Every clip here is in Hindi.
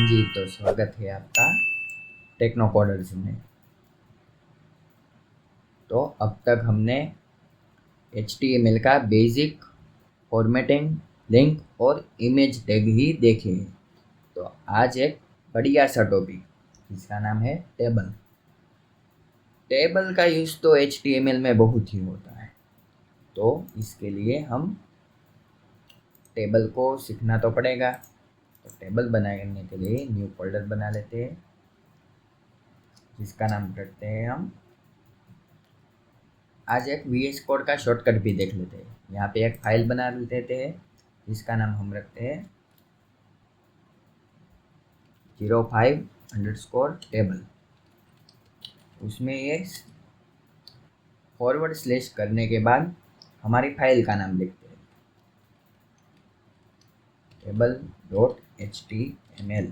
जी, तो स्वागत है आपका टेक्नोकोडर्स में। तो अब तक हमने HTML का बेसिक फॉर्मेटिंग, लिंक और इमेज टैग ही देखे हैं। तो आज एक बढ़िया सा टॉपिक जिसका नाम है टेबल। टेबल का यूज़ तो HTML में बहुत ही होता है, तो इसके लिए हम टेबल को सीखना तो पड़ेगा। तो टेबल बनाने के लिए न्यू फोल्डर बना लेते हैं जिसका नाम रखते हैं हम। आज एक VS कोड का शॉर्टकट भी देख लेते हैं। यहाँ पे एक फाइल बना लेते हैं जिसका नाम हम रखते हैं 05_table। उसमें ये फॉरवर्ड / करने के बाद हमारी फाइल का नाम लिखते हैं table.html।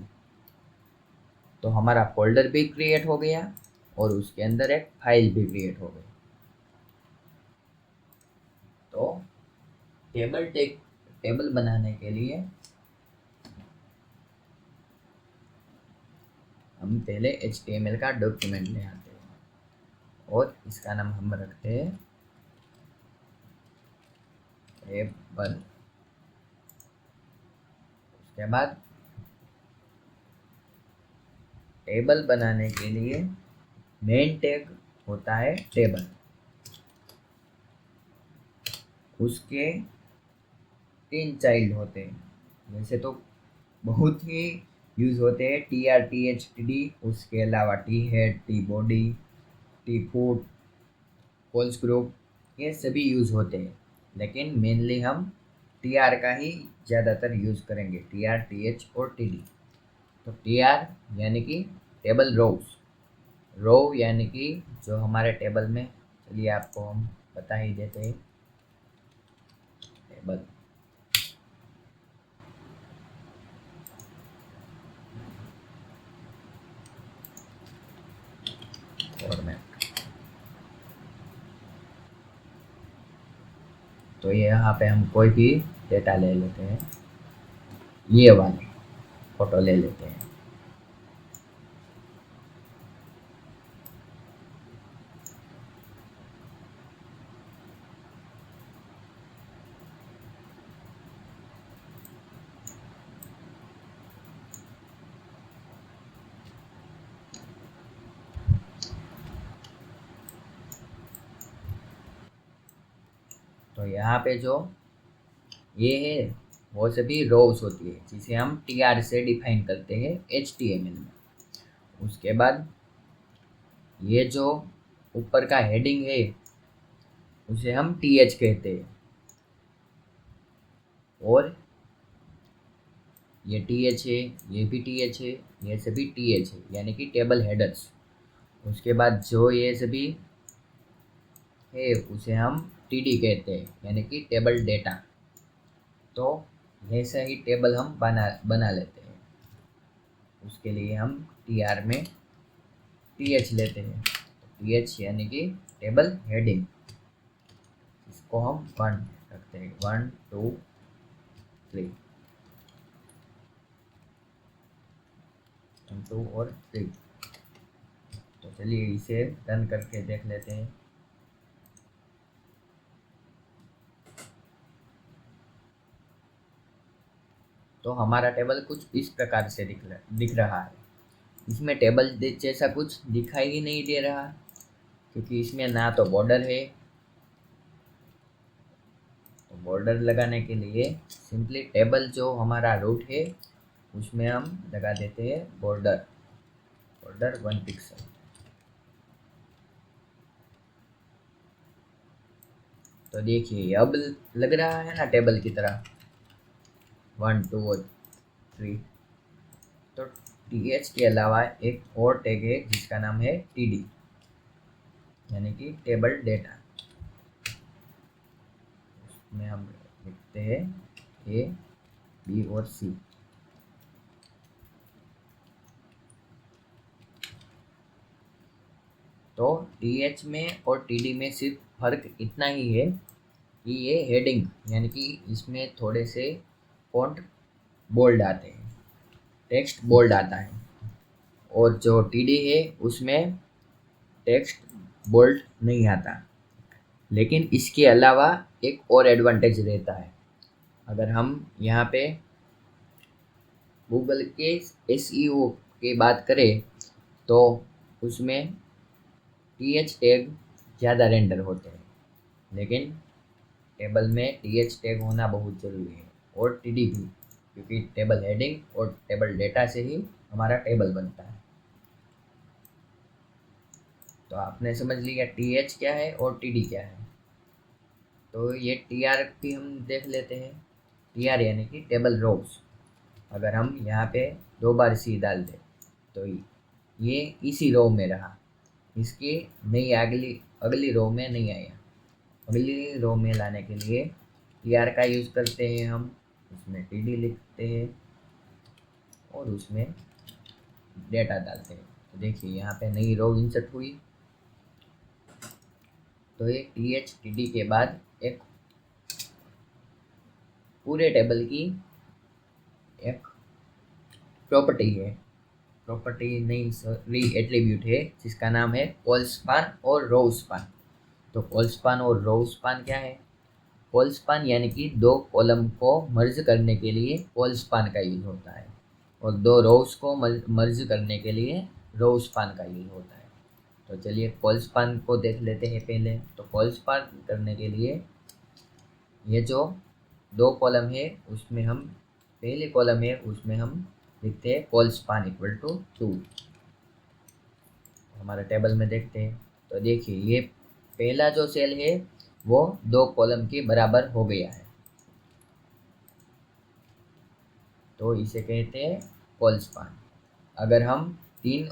तो हमारा फोल्डर भी क्रिएट हो गया और उसके अंदर एक फाइल भी क्रिएट हो गई। तो टेबल बनाने के लिए हम पहले HTML का डॉक्यूमेंट ले आते हैं और इसका नाम हम रखते हैं टेबल। उसके बाद टेबल बनाने के लिए मेन टैग होता है टेबल। उसके 3 चाइल्ड होते हैं। वैसे तो बहुत ही यूज़ होते हैं tr th td। उसके अलावा t head, t body, t foot, false group, ये सभी यूज़ होते हैं, लेकिन मेनली हम tr का ही ज़्यादातर यूज़ करेंगे, tr th और td। तो tr यानी कि टेबल रोज, रो यानी कि जो हमारे टेबल में, चलिए आपको हम बता ही देते हैं टेबल। फॉर्मेट, तो यहाँ पे हम कोई भी डेटा ले लेते हैं, ये वाली फोटो ले लेते हैं। तो यहाँ पे जो ये है वो सभी रोज होती है जिसे हम tr से डिफाइन करते हैं HTML में। उसके बाद ये जो ऊपर का हेडिंग है उसे हम th कहते हैं, और ये th है, ये भी th है, ये सभी th है यानी कि टेबल हेडर्स। उसके बाद जो ये सभी है उसे हम td कहते हैं यानी कि टेबल डेटा। तो ऐसा ही टेबल हम बना लेते हैं। उसके लिए हम tr में th लेते हैं, th यानी कि टेबल हेडिंग। इसको हम 1 रखते हैं, 1 2 3, 1 2 और 3। तो चलिए इसे रन करके देख लेते हैं। तो हमारा टेबल कुछ इस प्रकार से दिख रहा है। इसमें टेबल जैसा कुछ दिखाई ही नहीं दे रहा, क्योंकि इसमें ना तो बॉर्डर है। तो बॉर्डर लगाने के लिए सिंपली टेबल जो हमारा रूट है उसमें हम लगा देते हैं बॉर्डर 1 पिक्सल। तो देखिए अब लग रहा है ना टेबल की तरह, 1 2 और 3। तो th के अलावा एक और टैग है जिसका नाम है td यानी कि टेबल डेटा। उसमें हम लिखते हैं a b और c। तो th में और td में सिर्फ फर्क इतना ही है कि ये हेडिंग यानी कि इसमें थोड़े से फॉन्ट बोल्ड आते हैं। टेक्स्ट बोल्ड आता है, और जो टीडी है उसमें टेक्स्ट बोल्ड नहीं आता। लेकिन इसके अलावा एक और एडवांटेज रहता है। अगर हम यहाँ पे गूगल के एसईओ की बात करें तो उसमें टीएच टैग ज़्यादा रेंडर होते हैं, लेकिन टेबल में टीएच टैग होना बहुत ज़रूरी है, और टीडी भी, क्योंकि टेबल हेडिंग और टेबल डेटा से ही हमारा टेबल बनता है। तो आपने समझ लिया टीएच क्या है और टीडी क्या है। तो ये टीआर भी हम देख लेते हैं। टीआर यानी कि टेबल रोज। अगर हम यहाँ पे 2 बार सी डाल दें तो ये इसी रो में रहा, इसकी नहीं अगली अगली रो में नहीं आया। अगली रो में लाने के लिए टीआर का यूज़ करते हैं हम, उसमें टीडी लिखते हैं और उसमें डेटा डालते हैं। तो देखिए यहाँ पे नई रो इंसर्ट हुई। तो ये टीएच टीडी के बाद एक पूरे टेबल की एक प्रॉपर्टी है, प्रॉपर्टी नहीं सॉरी एट्रीब्यूट है, जिसका नाम है कॉल स्पान और रो स्पान। तो कॉल स्पान और रो स्पान क्या है? कॉल स्पान यानी कि 2 कॉलम को मर्ज करने के लिए कॉल स्पान का यूज होता है, और 2 रोज को मर्ज करने के लिए रो स्पान का यूज होता है। तो चलिए कॉल स्पान को देख लेते हैं पहले। तो कॉल स्पान करने के लिए ये जो 2 कॉलम है उसमें हम पहले कॉलम है उसमें हम लिखते हैं कॉल स्पान इक्वल टू 2। हमारे टेबल में देखते हैं तो देखिए ये पहला जो सेल है वो 2 कॉलम के बराबर हो गया है, तो इसे कहते हैं कॉल स्पान। अगर हम 2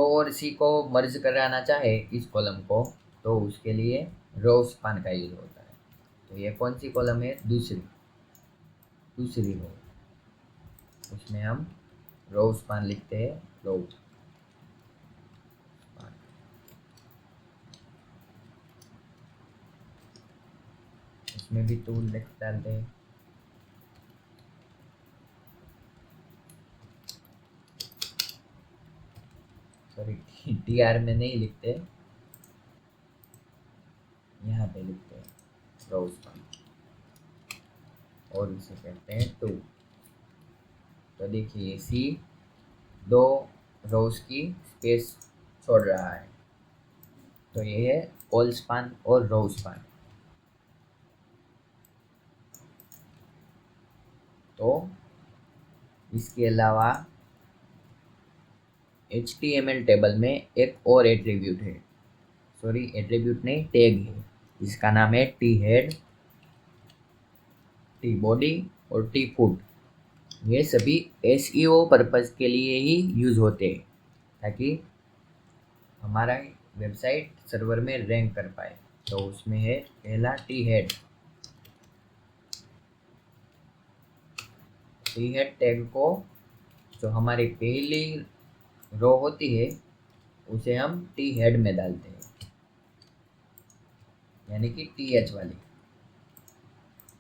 और सी को मर्ज कराना चाहे इस कॉलम को, तो उसके लिए रो स्पान का यूज होता है। तो ये कौन सी कॉलम है? दूसरी रो, उसमें हम रो स्पान लिखते हैं, रो स्पान। इसमें भी टूल लिख डालते हैं। सॉरी टीआर में नहीं लिखते, यहाँ पे लिखते हैं रो स्पान, और इसे कहते हैं 2। तो देखिए सी 2 रोज की स्पेस छोड़ रहा है, तो ये है कॉल स्पान और रो स्पान। तो इसके अलावा HTML टेबल में एक और एट्रीब्यूट है, सॉरी एट्रीब्यूट नहीं टैग है, जिसका नाम है टी हेड, टी बॉडी और टी फुट। ये सभी SEO पर्पज़ के लिए ही यूज़ होते हैं, ताकि हमारा वेबसाइट सर्वर में रैंक कर पाए। तो उसमें है पहला T head. T head tag को जो हमारी पहली रो होती है उसे हम टी हेड में डालते हैं, यानी कि TH वाली।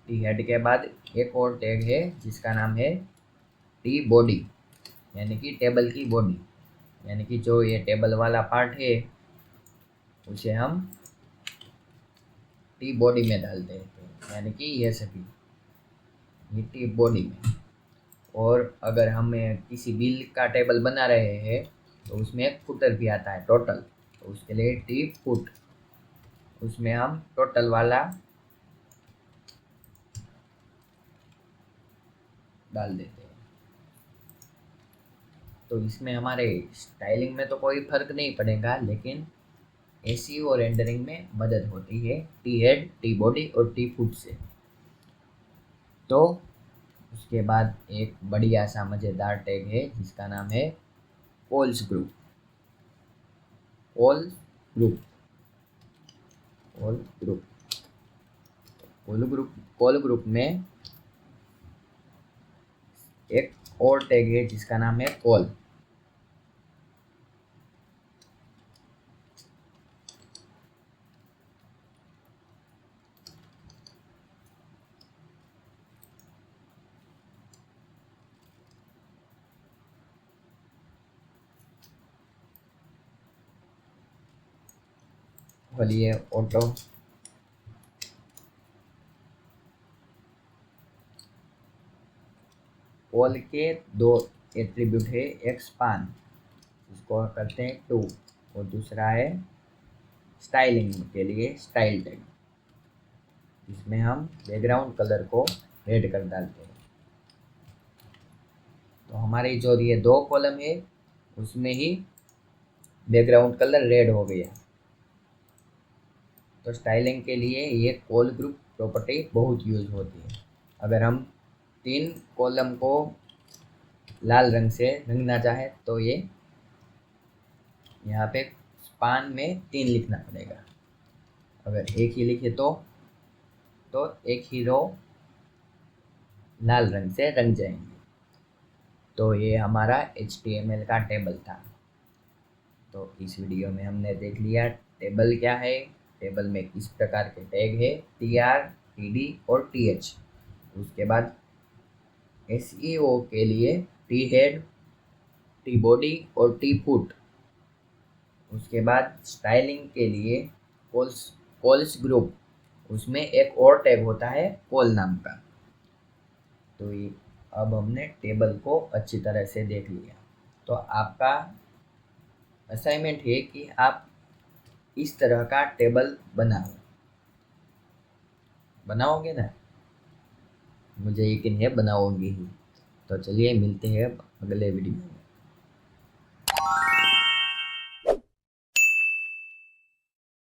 टी हेड के बाद एक और टैग है जिसका नाम है टी बॉडी, यानी कि टेबल की बॉडी, यानी कि जो ये टेबल वाला पार्ट है उसे हम टी बॉडी में डालते हैं, यानी कि ये सभी ये टी बॉडी में। और अगर हमें किसी बिल का टेबल बना रहे हैं तो उसमें एक फुटर भी आता है टोटल, तो उसके लिए टी फुट, उसमें हम टोटल वाला डाल देते हैं। तो इसमें हमारे स्टाइलिंग में तो कोई फर्क नहीं पड़ेगा, लेकिन SEO और रेंडरिंग में मदद होती है टी हेड, टी बॉडी और टी फुट से। तो उसके बाद एक बढ़िया सा मज़ेदार टैग है जिसका नाम है calls group. Call group call group call group में एक और टैग है जिसका नाम है कॉल। खोलिए ऑटो। कॉल के दो एट्रीब्यूट है, एक स्पान, इसको करते हैं 2, और दूसरा है स्टाइलिंग के लिए स्टाइल टैग, इसमें हम बैकग्राउंड कलर को रेड कर डालते हैं। तो हमारी जो ये 2 कॉलम है उसमें ही बैकग्राउंड कलर रेड हो गया। तो स्टाइलिंग के लिए ये कॉल ग्रुप प्रॉपर्टी बहुत यूज होती है। अगर हम 3 कॉलम को लाल रंग से रंगना चाहे तो ये यहाँ पे स्पान में 3 लिखना पड़ेगा। अगर एक ही लिखे तो एक ही रो लाल रंग से रंग जाएंगे। तो ये हमारा HTML का टेबल था। तो इस वीडियो में हमने देख लिया टेबल क्या है, टेबल में किस प्रकार के टैग है, TR, TD और TH। उसके बाद SEO के लिए T हेड, T बॉडी और T फुट। उसके बाद स्टाइलिंग के लिए कॉल्स ग्रुप, उसमें एक और टैग होता है कॉल नाम का। तो ये अब हमने टेबल को अच्छी तरह से देख लिया। तो आपका असाइनमेंट है कि आप इस तरह का टेबल बनाओगे ना? मुझे यकीन है बनाओगे ही। तो चलिए मिलते हैं अगले वीडियो में।